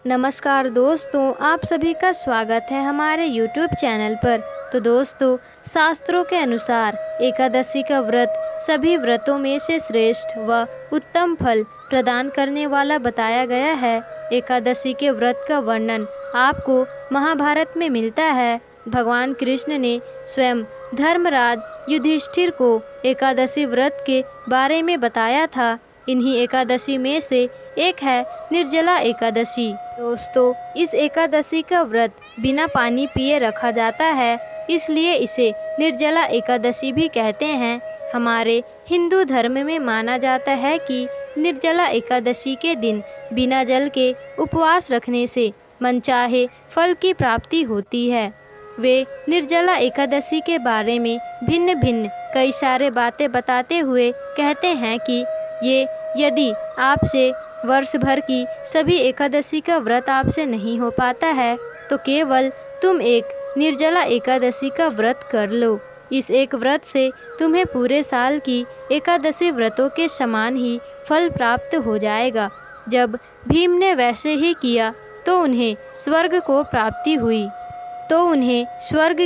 नमस्कार दोस्तों, आप सभी का स्वागत है हमारे YouTube चैनल पर। तो दोस्तों, शास्त्रों के अनुसार एकादशी का व्रत सभी व्रतों में से श्रेष्ठ व उत्तम फल प्रदान करने वाला बताया गया है। एकादशी के व्रत का वर्णन आपको महाभारत में मिलता है। भगवान कृष्ण ने स्वयं धर्मराज युधिष्ठिर को एकादशी व्रत के बारे में बताया था। इन्हीं एकादशी में से एक है निर्जला एकादशी। दोस्तों, इस एकादशी का व्रत बिना पानी पिए रखा जाता है, इसलिए इसे निर्जला एकादशी भी कहते हैं। हमारे हिंदू धर्म में माना जाता है कि निर्जला एकादशी के दिन बिना जल के उपवास रखने से मनचाहे फल की प्राप्ति होती है। वे निर्जला एकादशी के बारे में भिन्न भिन्न कई सारे बातें बताते हुए कहते हैं कि ये यदि आपसे वर्ष भर की सभी एकादशी का व्रत आपसे नहीं हो पाता है तो केवल तुम एक निर्जला एकादशी का व्रत कर लो। इस एक व्रत से तुम्हें पूरे साल की एकादशी व्रतों के समान ही फल प्राप्त हो जाएगा। जब भीम ने वैसे ही किया तो उन्हें स्वर्ग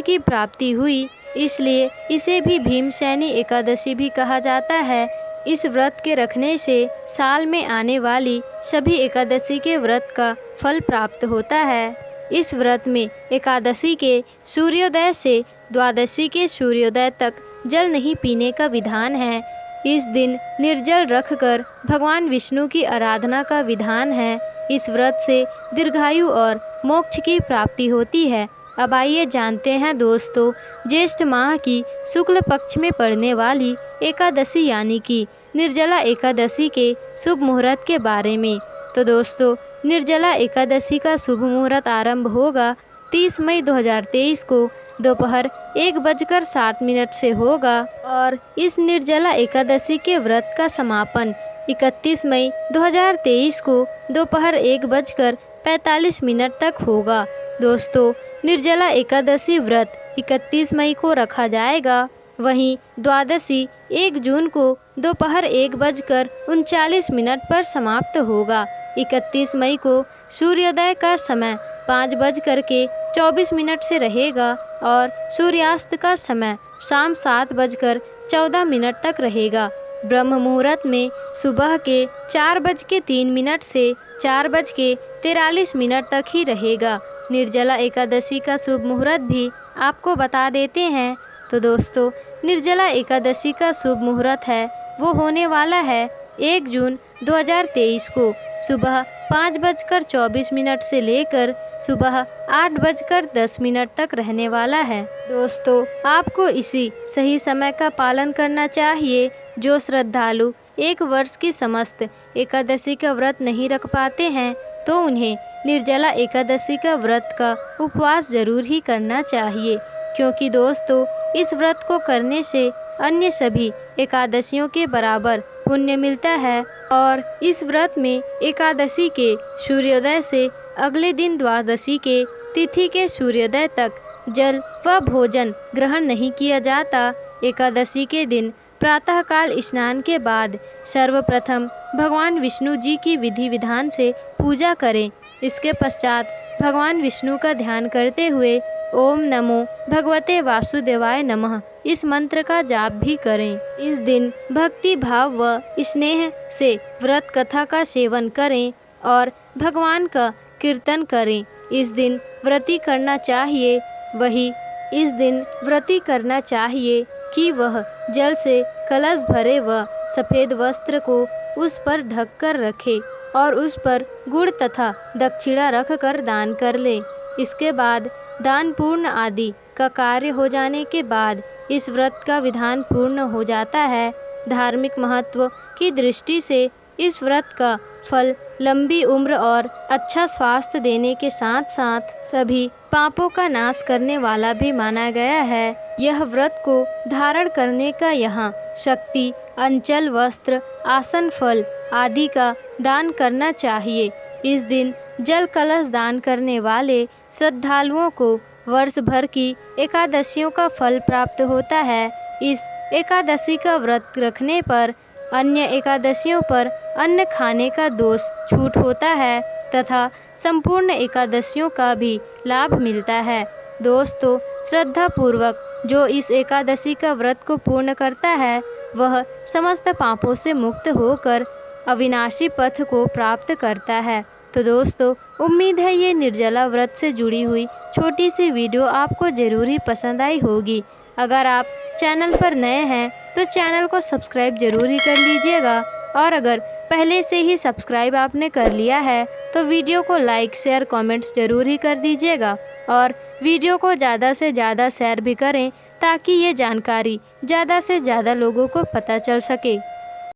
की प्राप्ति हुई, इसलिए इसे भी भीमसेनी एकादशी भी कहा जाता है। इस व्रत के रखने से साल में आने वाली सभी एकादशी के व्रत का फल प्राप्त होता है। इस व्रत में एकादशी के सूर्योदय से द्वादशी के सूर्योदय तक जल नहीं पीने का विधान है। इस दिन निर्जल रखकर भगवान विष्णु की आराधना का विधान है। इस व्रत से दीर्घायु और मोक्ष की प्राप्ति होती है। अब आइए जानते हैं दोस्तों, ज्येष्ठ माह की शुक्ल पक्ष में पड़ने वाली एकादशी यानी कि निर्जला एकादशी के शुभ मुहूर्त के बारे में। तो दोस्तों, निर्जला एकादशी का शुभ मुहूर्त आरंभ होगा 30 मई 2023 को दोपहर 1:07 से होगा और इस निर्जला एकादशी के व्रत का समापन 31 मई 2023 को दोपहर 1:45 तक होगा। दोस्तों, निर्जला एकादशी व्रत 31 मई को रखा जाएगा। वहीं द्वादशी 1 जून को दोपहर 1:39 पर समाप्त होगा। 31 मई को सूर्योदय का समय 5:24 से रहेगा और सूर्यास्त का समय शाम 7:14 तक रहेगा। ब्रह्म मुहूर्त में सुबह के 4:03 से 4:43 तक ही रहेगा। निर्जला एकादशी का शुभ मुहूर्त भी आपको बता देते हैं। तो दोस्तों, निर्जला एकादशी का शुभ मुहूर्त है वो होने वाला है 1 जून 2023 को सुबह 5:24 से लेकर सुबह 8:10 तक रहने वाला है। दोस्तों, आपको इसी सही समय का पालन करना चाहिए। जो श्रद्धालु एक वर्ष की समस्त एकादशी का व्रत नहीं रख पाते हैं तो उन्हें निर्जला एकादशी का व्रत का उपवास जरूर ही करना चाहिए, क्योंकि दोस्तों इस व्रत को करने से अन्य सभी एकादशियों के बराबर पुण्य मिलता है। और इस व्रत में एकादशी के सूर्योदय से अगले दिन द्वादशी के तिथि के सूर्योदय तक जल व भोजन ग्रहण नहीं किया जाता। एकादशी के दिन प्रातःकाल स्नान के बाद सर्वप्रथम भगवान विष्णु जी की विधि विधान से पूजा करें। इसके पश्चात भगवान विष्णु का ध्यान करते हुए ओम नमो भगवते वासुदेवाय नमः इस मंत्र का जाप भी करें। इस दिन भक्ति भाव व स्नेह से व्रत कथा का सेवन करें और भगवान का कीर्तन करें। इस दिन व्रती करना चाहिए कि वह जल से कलश भरे व सफ़ेद वस्त्र को उस पर ढक कर रखे और उस पर गुड़ तथा दक्षिणा रख कर दान कर ले। इसके बाद दान पूर्ण आदि का कार्य हो जाने के बाद इस व्रत का विधान पूर्ण हो जाता है। धार्मिक महत्व की दृष्टि से इस व्रत का फल लंबी उम्र और अच्छा स्वास्थ्य देने के साथ साथ सभी पापों का नाश करने वाला भी माना गया है। यह व्रत को धारण करने का यहाँ शक्ति, अंचल, वस्त्र, आसन, फल आदि का दान करना चाहिए। इस दिन जल कलश दान करने वाले श्रद्धालुओं को वर्ष भर की एकादशियों का फल प्राप्त होता है। इस एकादशी का व्रत रखने पर अन्य एकादशियों पर अन्न खाने का दोष छूट होता है तथा संपूर्ण एकादशियों का भी लाभ मिलता है। दोस्तों, श्रद्धा पूर्वक जो इस एकादशी का व्रत को पूर्ण करता है वह समस्त पापों से मुक्त होकर अविनाशी पथ को प्राप्त करता है। तो दोस्तों, उम्मीद है ये निर्जला व्रत से जुड़ी हुई छोटी सी वीडियो आपको ज़रूर ही पसंद आई होगी। अगर आप चैनल पर नए हैं तो चैनल को सब्सक्राइब जरूर ही कर लीजिएगा, और अगर पहले से ही सब्सक्राइब आपने कर लिया है तो वीडियो को लाइक शेयर कमेंट्स जरूर ही कर दीजिएगा, और वीडियो को ज़्यादा से ज़्यादा शेयर भी करें ताकि ये जानकारी ज़्यादा से ज़्यादा लोगों को पता चल सके।